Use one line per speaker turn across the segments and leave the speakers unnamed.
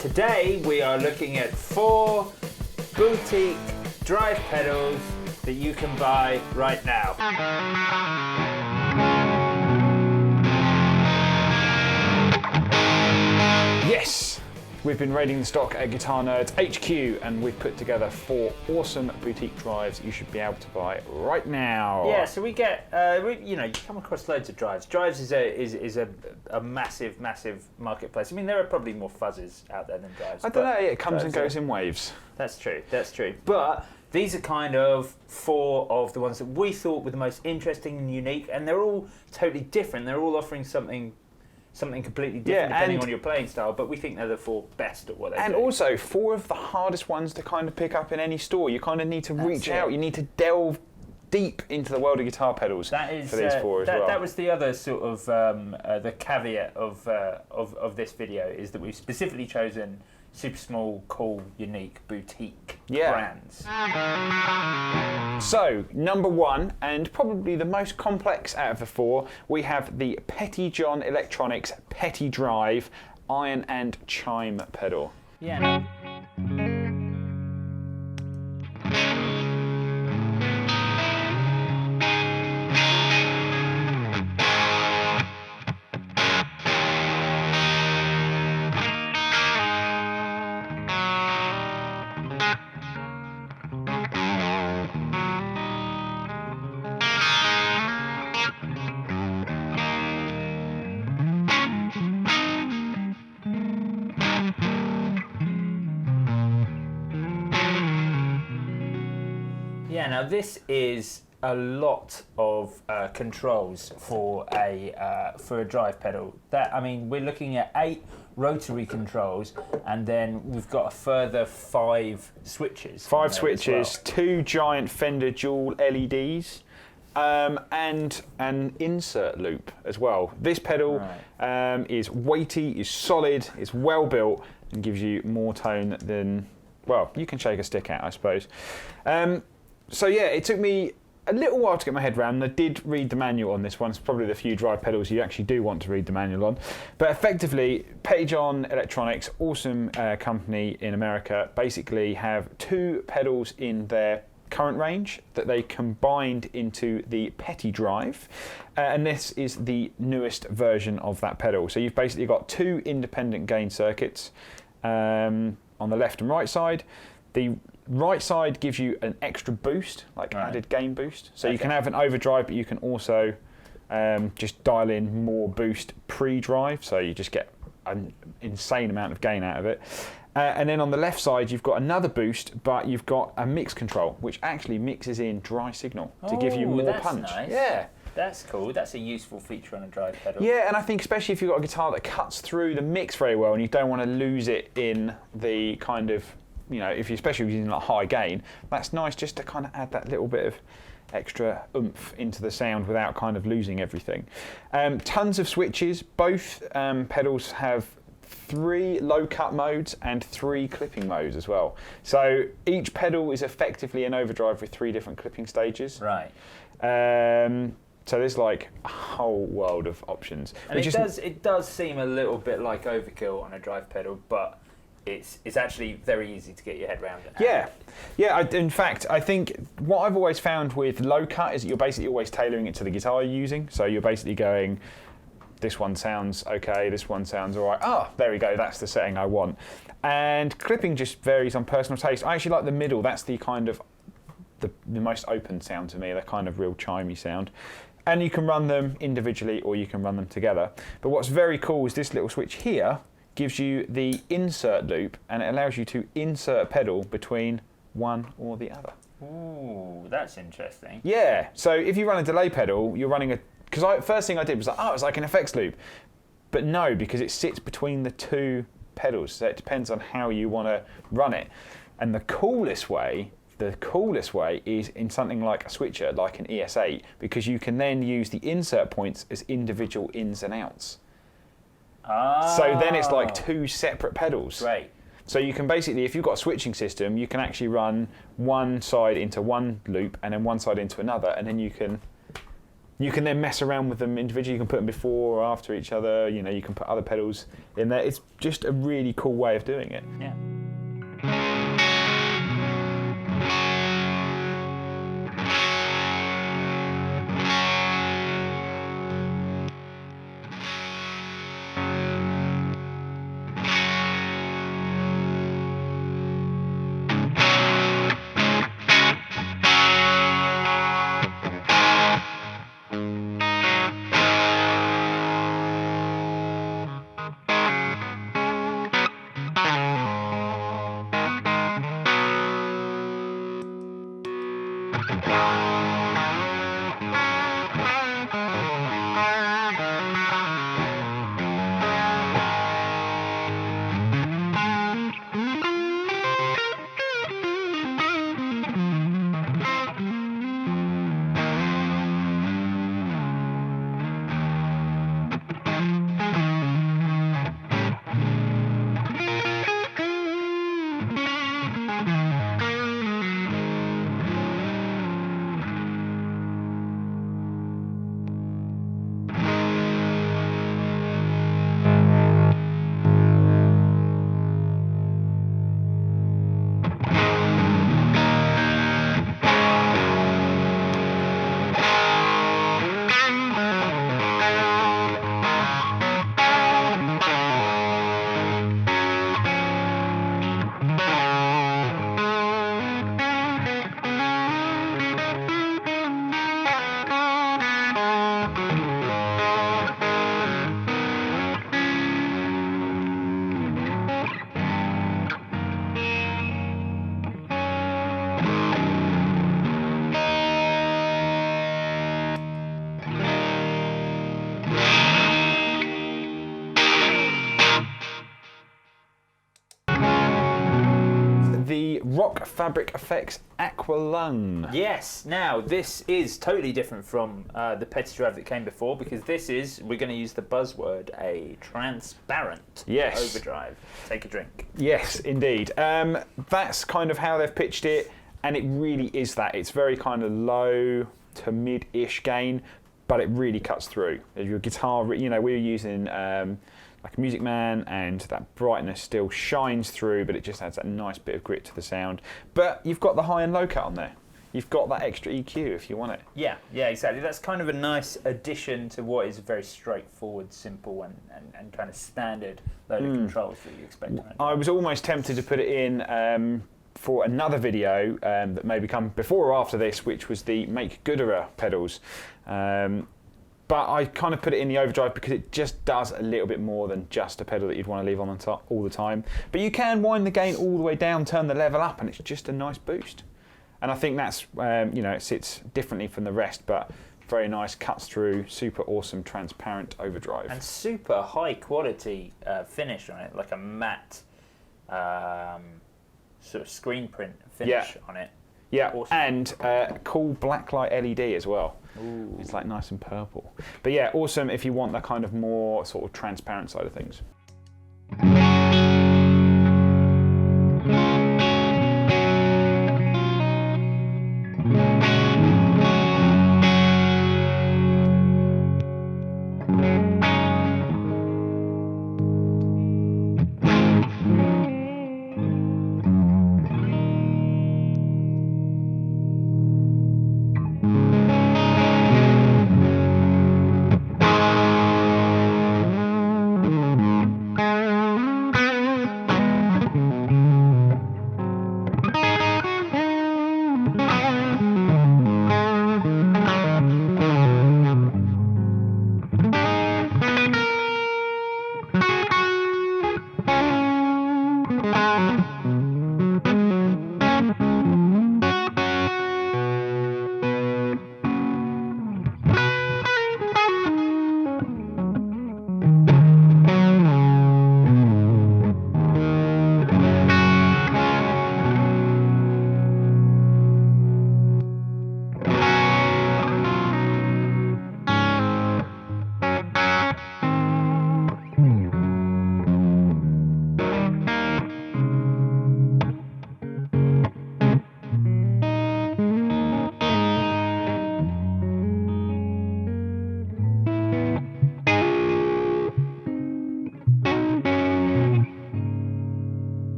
Today we are looking at 4 boutique drive pedals that you can buy right now.
Yes! We've been raiding the stock at Guitar Nerds HQ and we've put together 4 awesome boutique drives you should be able to buy right now.
Yeah, so we get, you come across loads of drives. Drives is a massive, massive marketplace. I mean, there are probably more fuzzes out there than drives.
I don't know, it comes and goes in waves.
That's true, that's true. But these are kind of 4 of the ones that we thought were the most interesting and unique, and they're all totally different. They're all offering something completely different depending on your playing style, but we think they're the 4 best at what they do.
And also 4 of the hardest ones to kind of pick up in any store. You kind of need to reach out, you need to delve deep into the world of guitar pedals for these 4 as well.
That was the other sort of the caveat of this video, is that we've specifically chosen super small, cool, unique, boutique brands.
So, number 1, and probably the most complex out of the 4, we have the Pettijohn Electronics Pettijohn iron and chime pedal.
Yeah. Yeah, now this is a lot of controls for a drive pedal. We're looking at 8 rotary controls, and then we've got a further 5 switches.
5 switches, 2 giant Fender dual LEDs, and an insert loop as well. This pedal is weighty, is solid, is well built, and gives you more tone than, well, you can shake a stick out, I suppose. So yeah, it took me a little while to get my head around. I did read the manual on this one. It's probably the few drive pedals you actually do want to read the manual on. But effectively, Pettijohn Electronics, awesome company in America, basically have 2 pedals in their current range that they combined into the Pettijohn, and this is the newest version of that pedal. So you've basically got 2 independent gain circuits on the left and right side. The right side gives you an extra boost, like added gain boost. So you can have an overdrive, but you can also just dial in more boost pre-drive, so you just get an insane amount of gain out of it. And then on the left side, you've got another boost, but you've got a mix control, which actually mixes in dry signal to give you more punch.
Nice.
Yeah.
That's cool. That's a useful feature on a drive pedal.
Yeah, and I think especially if you've got a guitar that cuts through the mix very well and you don't want to lose it in the kind of, especially if you're using like high gain, that's nice just to kind of add that little bit of extra oomph into the sound without kind of losing everything. Tons of switches. Both pedals have 3 low cut modes and 3 clipping modes as well. So each pedal is effectively an overdrive with 3 different clipping stages.
Right.
So there's like a whole world of options.
And it does seem a little bit like overkill on a drive pedal, but it's actually very easy to get your head around it. Yeah.
In fact, I think what I've always found with low cut is that you're basically always tailoring it to the guitar you're using. So you're basically going, this one sounds okay, this one sounds all right. Oh, there we go, that's the setting I want. And clipping just varies on personal taste. I actually like the middle. That's the kind of the most open sound to me, the kind of real chimey sound. And you can run them individually or you can run them together. But what's very cool is this little switch here gives you the insert loop, and it allows you to insert a pedal between one or the other.
Ooh, that's interesting.
Yeah, so if you run a delay pedal, you're running because first thing I did was like, it's like an effects loop. But no, because it sits between the 2 pedals, so it depends on how you want to run it. And the coolest way is in something like a switcher, like an ES8, because you can then use the insert points as individual ins and outs. So then it's like 2 separate pedals.
Right.
So you can basically, if you've got a switching system, you can actually run one side into one loop and then one side into another, and then you can You can then mess around with them individually. You can put them before or after each other. You know, you can put other pedals in there. It's just a really cool way of doing it.
Yeah.
The Rockfabrik Aqualung.
Yes. Now this is totally different from the Pettijohn that came before, because this is, we're going to use the buzzword, a transparent overdrive. Take a drink.
Yes, indeed. That's kind of how they've pitched it, and it really is that. It's very kind of low to mid-ish gain, but it really cuts through. Your guitar, you know, we're using like a Music Man, and that brightness still shines through, but it just adds that nice bit of grit to the sound. But you've got the high and low cut on there. You've got that extra EQ if you want it.
Yeah, exactly. That's kind of a nice addition to what is a very straightforward, simple, and kind of standard load of controls that you expect.
I was almost tempted to put it in for another video that may come before or after this, which was the Make Gooderer pedals. But I kind of put it in the overdrive because it just does a little bit more than just a pedal that you'd want to leave on the top all the time. But you can wind the gain all the way down, turn the level up, and it's just a nice boost. And I think that's, you know, it sits differently from the rest, but very nice, cuts through, super awesome, transparent overdrive.
And super high quality finish on it, like a matte sort of screen print finish on it.
Yeah,
awesome.
And cool blacklight LED as well.
Ooh.
It's like nice and purple. But yeah, awesome if you want that kind of more sort of transparent side of things.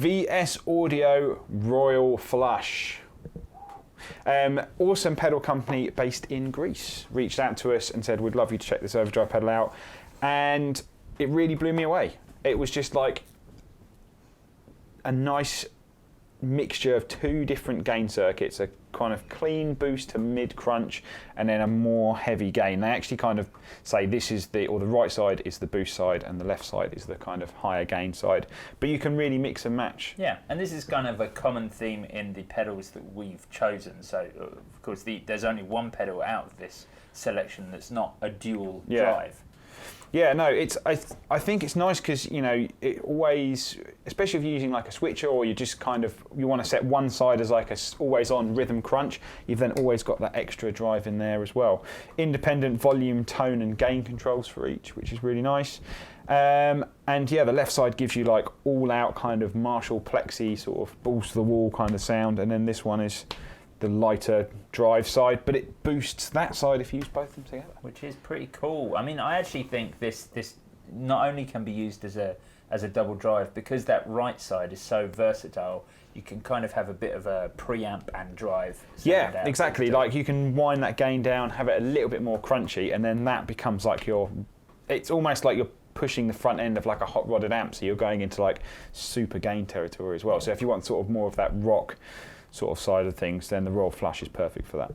VS Audio Royal Flush. Awesome pedal company based in Greece reached out to us and said, we'd love you to check this Overdrive pedal out. And it really blew me away. It was just like a nice mixture of two different gain circuits, a kind of clean boost to mid crunch and then a more heavy gain. They actually kind of say this is the right side is the boost side and the left side is the kind of higher gain side, but you can really mix and match.
Yeah, and this is kind of a common theme in the pedals that we've chosen. So of course there's only one pedal out of this selection that's not a dual drive.
Yeah, no, I think it's nice because, you know, it always, especially if you're using like a switcher or you just kind of, you want to set one side as like a always on rhythm crunch, you've then always got that extra drive in there as well. Independent volume, tone and gain controls for each, which is really nice. And yeah, the left side gives you like all out kind of Marshall Plexi sort of balls to the wall kind of sound, and then this one is the lighter drive side, but it boosts that side if you use both of them together.
Which is pretty cool. I mean, I actually think this not only can be used as a double drive, because that right side is so versatile, you can kind of have a bit of a preamp and drive sound.
Yeah, exactly. Like you can wind that gain down, have it a little bit more crunchy, and then that becomes like it's almost like you're pushing the front end of like a hot rodded amp, so you're going into like super gain territory as well. So if you want sort of more of that rock sort of side of things, then the Royal Flush is perfect for that.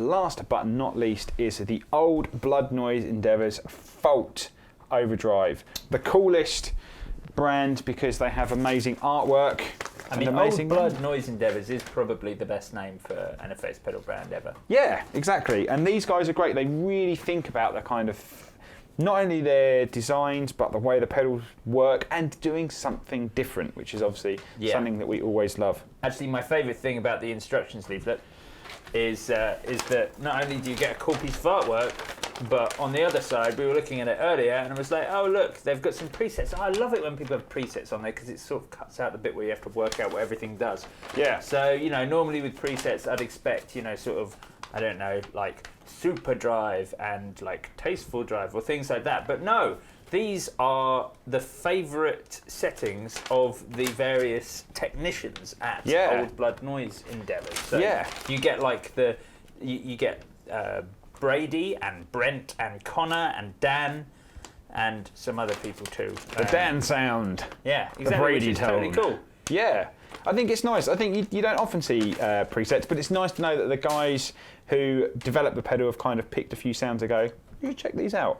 Last but not least is the old Blood Noise Endeavours Fault Overdrive. The coolest brand because they have amazing artwork.
I mean, Old Blood Noise Endeavours is probably the best name for an effects pedal brand ever.
Yeah, exactly. And these guys are great. They really think about the kind of, not only their designs, but the way the pedals work and doing something different, which is obviously something that we always love.
Actually, my favourite thing about the instructions leaflet is that not only do you get a cool piece of artwork, But on the other side, we were looking at it earlier, and I was like, oh look, they've got some presets. I love it when people have presets on there because it sort of cuts out the bit where you have to work out what everything does.
Yeah.
So, you know, normally with presets, I'd expect, you know, sort of, I don't know, like super drive and like tasteful drive or things like that. But no, these are the favourite settings of the various technicians at Old Blood Noise Endeavours. So you get like you get Brady and Brent and Connor and Dan and some other people too.
The Dan sound.
Yeah, exactly.
The Brady
which is
tone.
totally cool.
Yeah, I think it's nice. I think you don't often see presets, but it's nice to know that the guys who developed the pedal have kind of picked a few sounds and go, you should check these out.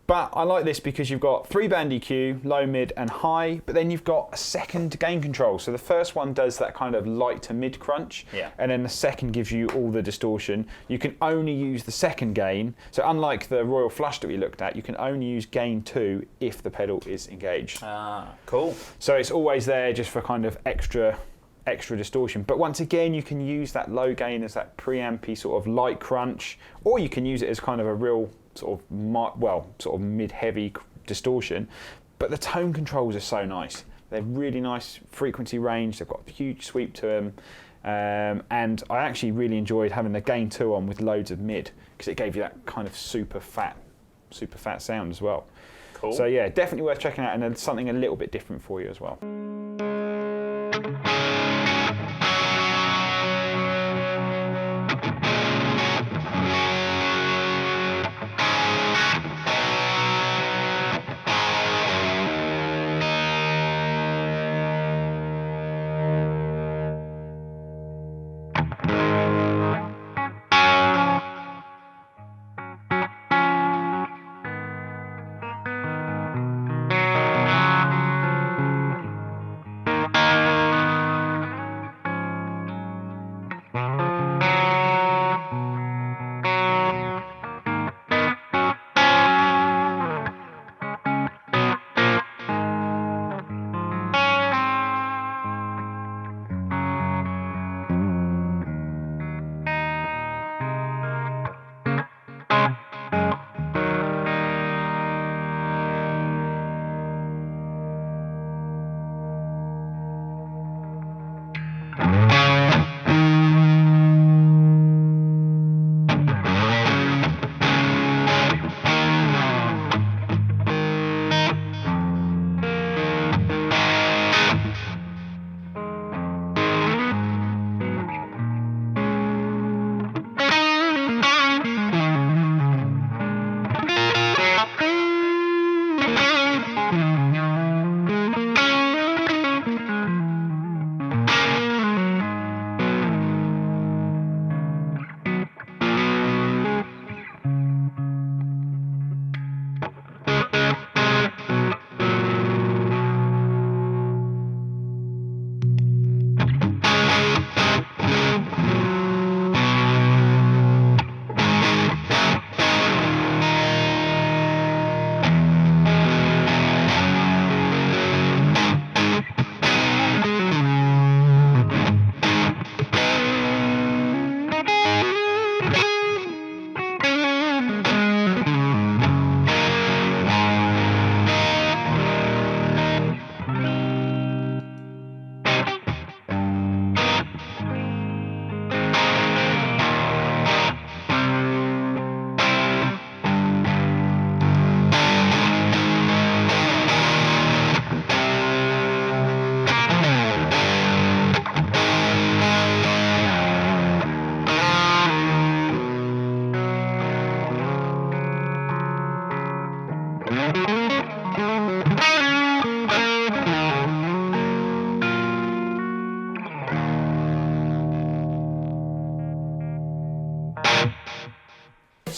But I like this because you've got 3-band EQ, low, mid and high, but then you've got a second gain control. So the first one does that kind of light to mid crunch, and then the second gives you all the distortion. You can only use the second gain. So unlike the Royal Flush that we looked at, you can only use gain 2 if the pedal is engaged.
Ah, cool.
So it's always there just for kind of extra distortion. But once again, you can use that low gain as that preampy sort of light crunch, or you can use it as kind of a real sort of mid-heavy distortion. But the tone controls are so nice. They're really nice frequency range. They've got a huge sweep to them. And I actually really enjoyed having the gain 2 on with loads of mid because it gave you that kind of super fat sound as well.
Cool.
So yeah, definitely worth checking out, and then something a little bit different for you as well.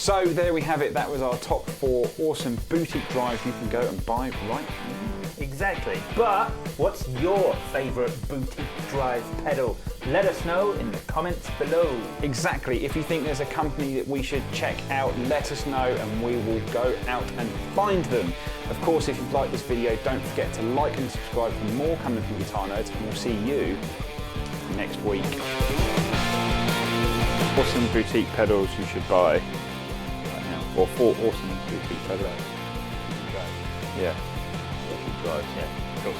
So there we have it. That was our top 4 awesome boutique drives you can go and buy right now.
Exactly. But what's your favourite boutique drive pedal? Let us know in the comments below.
Exactly. If you think there's a company that we should check out, let us know and we will go out and find them. Of course, if you've liked this video, don't forget to like and subscribe for more coming from Guitar Nerds, and we'll see you next week. Awesome boutique pedals you should buy right now. or some 4-speed turbo. Yeah.
Drive, yeah. Cool.